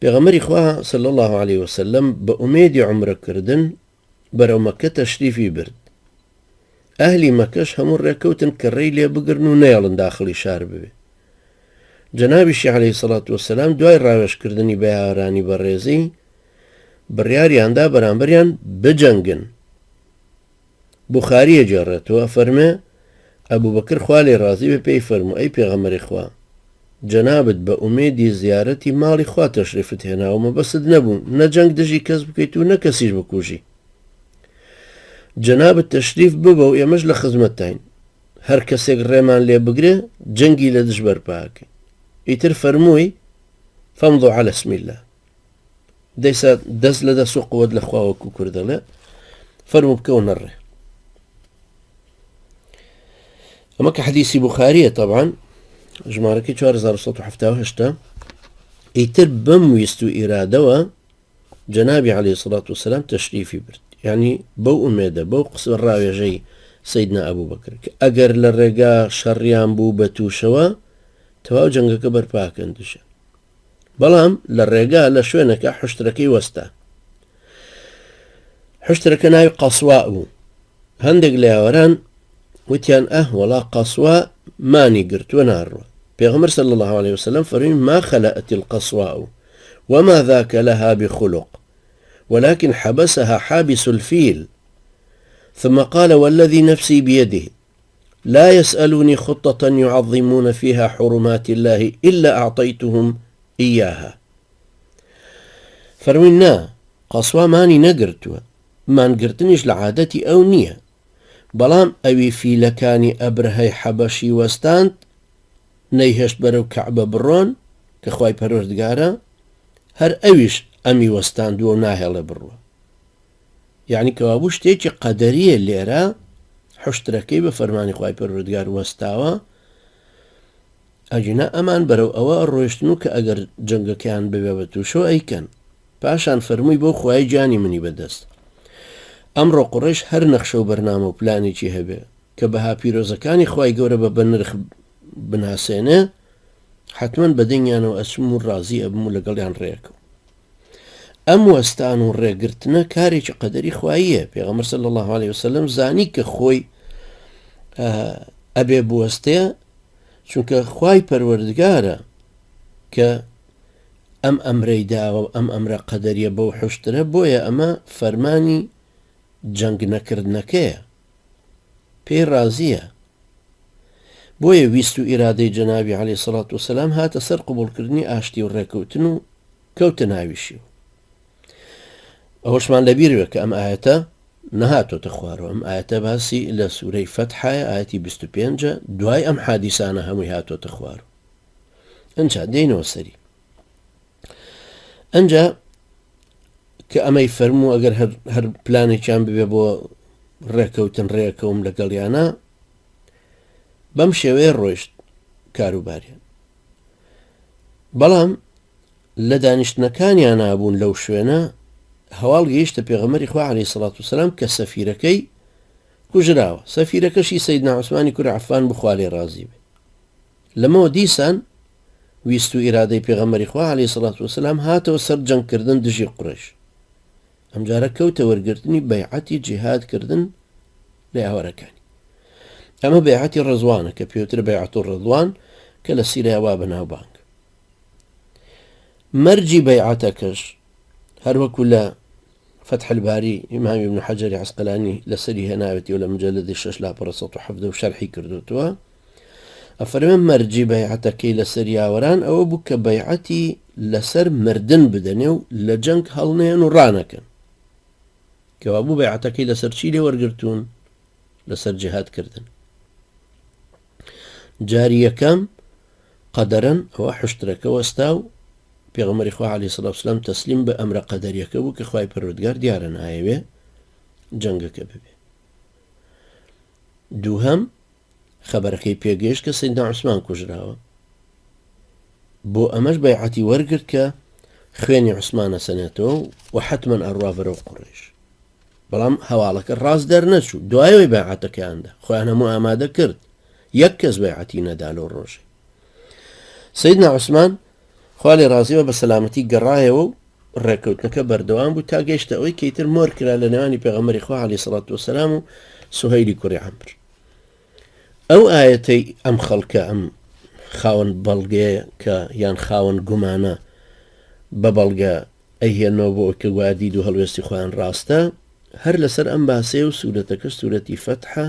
پێغەمبەری خوا صلی الله عليه وسلم بە ئومێدی عومرەکردن بەرەو مەکە تەشریفی برد. ئەهلی مەکەش هەموو ڕێکەوتن کە ڕێی لێ بگرن و نەیەڵن داخڵی شار ببێ. جەنابیشی عەلەیهی سەڵات وەسەلام دوای ڕاوێژکردنی بەیاوەرانی بەڕێزی بڕیاریاندا بەرامبەریان بجەنگن. بوخاریە جێڕێتەوە فەرمێ ئەبوبەکر خوا لێ ڕازی بێ پێی فەرموو ئەی پێغەمبەری خوا جەنابت بە ئومێدی زیارەتی ماڵی خوا تەشریفت هێناوە مەبەست نەبوو نە جەنگ دژی کەس بکەیت و نە کەسیش بکوژی. جەنابت تەشریف ببە و ئێمەش لە خزمەتتاین. هەر کەسێک ڕێمان لێ بگرێ جەنگی لە دژ بەرپاکەین. ئیتر فەرمووی فەمضوا عەلە اسم الله. دەیسا دەست لە دەست و قووەت لە خوا وەکو کورد دەڵێ فەرموو بکەونە ڕێ. ئەمە کە حەدیسی بوخاریە طبعاً ژمارەکەی 4178 ئیتر بەم ویست و ئیرادەوە جەنابی عەلەیهی سەڵات وسەلام تەشریفی برد. یعنی بەو ئومێدە بەو قسە ڕاوێژەی سەیدنا ئەبوبەکر کە ئەگەر لە ڕێگا شەڕیان بوو بە تووشەوە تەواو جەنگەکە بەرپاکەن دژە. بەڵام لە ڕێگا لە شوێنەکە حوشترەکەی وەستا. حوشترەکە ناوی قەسوا بوو. هەندێک لە یاوەران وتیان وەڵا قەسوا مانی گرتووە ناڕوە. پێغەمبەر صلی الله عليه وسلم فەرمووی ما خلأت القەسواء وما ذاك لها بخلق ولكن حبسها حابس الفيل ثم قال والذي نفسي بيده لا يسألوني خطة يعظمون فيها حرمات الله إلا أعطيتهم إياها. فەرمووی قەسوا مانی نەگرتووە مانگرتنیش لە عادەتی ئەو نییە بەڵام ئەوی فیلەکانی ئەبرهەی حەبەشی وەستاند نەیهێشت بەرەو کەعبە بڕۆن کە خوای پەروەردگارە هەر ئەویش ئەمی وەستاندووە و ناهێڵە بڕوە. یعنی کەوابوو شتێکی قەدەریە لێرە حوشترەکەی بە فەرمانی خوای پەروەردگار وەستاوە ئەجینا ئەمان بەرەو ئەوە ڕۆیشتن و کە ئەگەر جەنگەکەیان ببێ بە تووشەوە ئەیکەن. پاشان فەرمووی بۆ خوای جانی منی بەدەست. ئەمڕۆ قوڕیش هەر نەخشە و بەرنامە و پلانێکی هەبێ کە بەها پیرۆزەکانی خوای گەورە بە نرخ بناسێنێ حتمما بەدەنگیانەوە ئەچم و ڕازی ئەبم و لەگەڵیان ڕێکەوە. ئەم وەستان و ڕێگرتنە کارێکی قەدەری خواییە. پێغەمبەر صلی الله عليه وسلم زانی کە خۆی ئەبێ بوەستەیە چونکە خوای پەروەردگارە کە ئەم ئەمرەی داوە ئەم ئەمرە قەدەریە بەو حوشترە بۆیە ئەمە فەرمانی جەنگ نەکردنەکەیە پێی ڕازیە. بۆیە ویست و ئیرادەی جەنابی عەلەیهی سەڵات وسەلام هاتە سەر قبوڵکردنی ئاشتی و ڕێکەوتن و کەوتە ناویشی. ئەوەشمان لەبیرەوە کە ئەم ئاەتە نەهاتۆتە خوارەوە. ئەم ئاەتە باسی لە سوورەی فەتحایە ئاەتی 25 دوای ئەم حادیسانە هەمووی هاتۆتە خوارەوە. ئەنجا دێنەوە سەری. ئەنجا کە ئەمەی فەرموو ئەگەر هەر پلانێکیان ببێ بۆ ڕێکەوتن ڕێکەوم لەگەڵیانە بەم شێوەیە ڕۆیشت کاروباریان. بەڵام لە دانیشتنەکانیان نابوون لەو شوێنە هەواڵ گەیشتە پێغەمبەری خوا عەلەیهی سەڵات وسەلام کە سەفیرەکەی کوژراوە. سەفیرەکەشی سەیدنا عوسمانی کوڕی عەفان بخوا لێ ڕازی بێ. لەمەوە دیسان ویست و ئیرادەی پێغەمبەری خوا عەلەیهی سەڵات وسەلام هاتەوە سەر جەنگکردن دژی قوڕیش. ئەمجارە کەوتە وەرگرتنی بەیعەتی جیهادکردن لە یاوەرەکانی. ئەمە بەیعەتی ڕەزوانە کە پێوتر بەیعەت ڕەضوان کە لە سیرەیە وا بەناوبانگ. مەرجی بەیعەتەکەش هەروەکو لە فتح الباری ئیمامی ابن حەجەری عەسقەلانی لەسەری هێناوێتی و لە مجەلەدی 6/170 و شەرحی کردوتەوە ئەفەرمێ مەرجی بەیعەتەکەی لەسەر یاوەران ئەوە بوو کە بەیعەتی لەسەر مردن بدەنێ و لە جەنگ هەڵنێن و ڕانەکەن. کەوا بوو بەیعەتەکەی لەسەر چی لێ وەرگرتوون؟ لەسەر جیهادکردن. جاری یەکەم قەدەرەن ئەوە حوشترەکە وەستا و پێغەمبەری خوا عەلەیهی سەڵات وسەلام تەسلیم بە ئەمرە قەدەریەکە بوو کە خوای پەروەردگار دیارە نایەوێ جەنگەکە ببێ. دووهەم خەبەرەکەی پێگەیشت کە سەیدنا عوسمان کوژراوە. بۆ ئەمەش بەیعەتی وەرگرت کە خوێنی عوسمانە سەنێتەوە و حتمما ئەڕوا بەرەو قوڕیش. بەڵام هەواڵەکە ڕاست دەرنەچوو. دوایەوەی بەیعەتەکەیاندا خۆیان هەموو ئامادە کرد. یەک کەس بەیعەتی نەدا لەو ڕۆژێ. سەیدنا عوسمان خوا لێ ڕازیەوە بە سەلامەتی گەڕایەوە و ڕێکەوتنەکە بەردەوام بوو تا گەیشتە ئەوەی کەیتر مۆر کرا لە نێوانی پێغەمبەری خوا عەلەیهی سەڵات وەسەلام و سوهەیلی کوڕی عەمر. ئەو ئایەتەی ئەم خەڵکە ئەم خاوەن بەڵگەیە کە یان خاوەن گومانە بە بەڵگە ئەیهێنەوە بۆ کە گویا دید و هەڵوێستی خۆیان ڕاستە، هەر لەسەر ئەم باسێ و سوورەتەکە سوورەتی فەتحە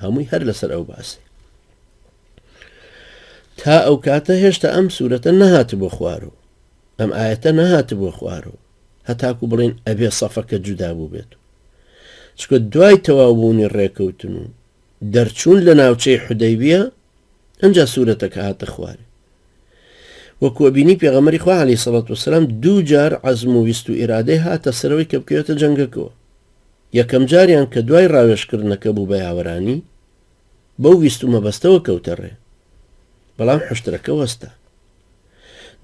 هەمووی هەر لەسەر ئەو باسێ. تا ئەو کاتە هێشتا ئەم سوورەتە نەهات بۆ خوارەوە، ئەم ئایەتە نەهات بۆ خوارەوە، هەتاکو بڵێن ئەبێ سەفەکە جودا بوو بێت. چکە دوای تەواوبوونی ڕێکەوتن و دەرچوون لە ناوچەی حودەیبیە ئەنجا سوورەتەکە هاتە خوارێ. وەکو بینی پێغەمبەری خوا عەلەیهی سەڵات وەسەلام دوو جار عەزم و ویست و ئیرادەی هاتە سەرەوەی کە بکەوێتە جەنگەکەوە. یەکەم جاریان کە دوای ڕاوێژکردنەکە بوو بە یاوەرانی بەو ویست و مەبەستەوە کەوتە ڕێ، بەڵام حشترەکە وەستا.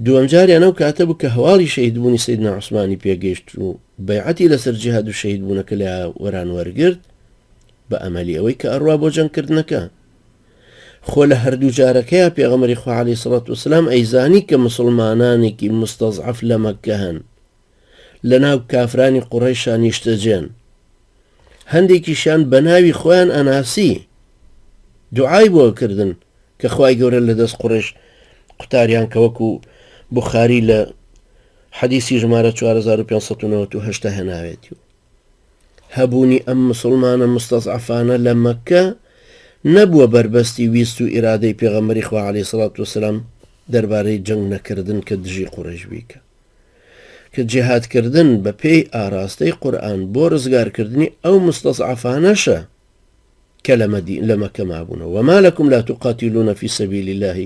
دووەم جاریان ئەو کاتە بوو کە هەواڵی شەهیدبوونی سەیدنا عوسمانی پێگەیشت و بەیعەتی لەسەر جیهاد و شەهیدبوونەکە لە یاوەران وەرگرت بە ئەمەلی ئەوەی کە ئەڕوا بۆ جەنگکردنەکە. خۆ لە هەردوو جارەکەیە پێغەمبەری خوا عەلەیهی سەڵات وەسەلام ئەیزانی کە مسلمانانێکی مستەضعەف لە مەککە هەن، لە ناو کافرانی قوڕەیشا نیشتەجێن، هەندێکیشیان بە ناوی خۆیان ئەناسی دوعای بۆ کردن کە خوای گەورە لە دەست قوڕیش قوتاریان کە وەکو بوخاری لە حەدیسی ژمارە 4598 هێناوێتی. هەبوونی ئەم مسلمانە مستەضعەفانە لە مەککە نەبووە بربەستی ویست و ئیرادەی پێغەمبەری خوا عەلەیهی سەڵات وەسەلام دەربارەی جەنگ نەکردن کە دژی قوڕەیش بیکە، کە جیهادکردن بە پێی ئاراستەی قورئان بۆ ڕزگارکردنی ئەو مستەضعەفانەشە کە لە مەککە مابوونەوە. وما لكم لا تقاتلون في سبيل الله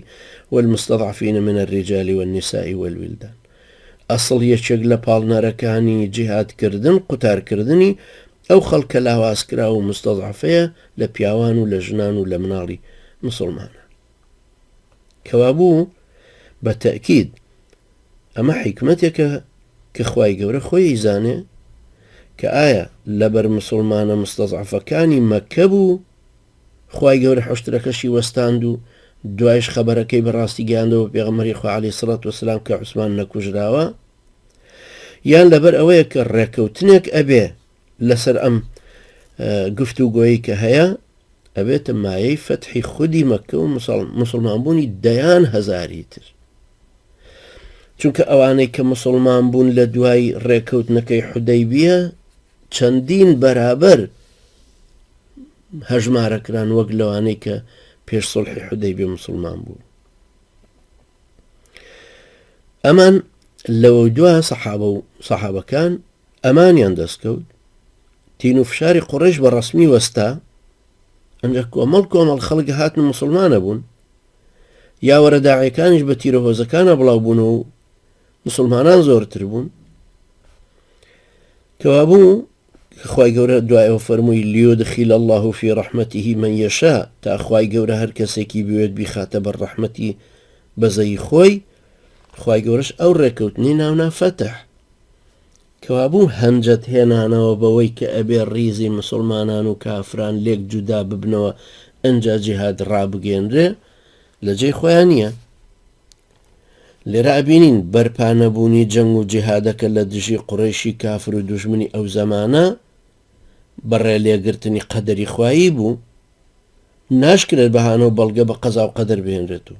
والمستضعفين من الرجال والنساء والولدان. ئەسڵ یەکێک لە پاڵنەرەکانی جیهادکردن قوتارکردنی ئەو خەڵکە لاوازکرا و مستەضعەفەیە لە پیاوان و لە ژنان و لە مناڵی مسلمانە. کەوابوو بە تەئکید ئەمە حیکمەتێکە کە خوای گەورە خۆی ئیزانێ کە ئایا لەبەر مسلمانە مستەضعەفەکانی مەککە بوو خوای گەورە حشترەکەشی وەستاند و دوایش خەبەرەکەی بەڕاستی گەیاندەوە پێغەمبەری خوا عەلەیهی سەڵات وەسەلام کە عوسمان نەکوژراوە، یان لەبەر ئەوەیە کە ڕێکەوتنێک ئەبێ لەسەر ئەم گفتوگۆیی کە هەیە ئەبێتە مایەی فەتحی خودی مەککە و مسلمانبوونی دەیان هەزاری تر. چونکە ئەوانەی کە مسلمان بوون لە دوای ڕێکەوتنەکەی حودەیبیە چەندین بەرابەر هەژمارەکران وەک لەوانەی کە پێش سڵحی حودەیبیە مسلمان بوو. ئەمان لەوە دووە سەحابەکان ئەمانیان دەستکەوت، تین و فشاری قوڕیش بە ڕەسمی وەستا، ئەنجا کۆمەڵ خەڵک هاتن مسلمانە بوون، یاوەرە داعیەکانیش بە تیرەهۆزەکانە بڵاو بوون و مسلمانان زۆرتر بوون. کەوابوو خوای گەورە دوایەوە فەرمووی لیودخیل الله فی ڕەحمەته من یەشاء، تا خوای گەورە هەر کەسێکی بوێت بیخاتە بەر ڕەحمەتی بەزەی خۆی، خوای گەورەش ئەو ڕێکەوتنی ناونا فەتح. کەوابوو هەنجەت هێنانەوە بەوەی کە ئەبێ ڕیزی مسلمانان و کافران لێک جودا ببنەوە ئەنجا جیهاد ڕابگەێنرێ لە جێی خۆیان نییە. لێرە ئەبینین بەرپانەبوونی جەنگ و جیهادەکە لە دژی قوڕیشی کافر و دوژمنی ئەو زەمانە بەڕێ لێگرتنی قەدەری خوایی بوو، ناشکرێت بەهانە و بەڵگە بە قەزا و قەدەر بهێنرێت و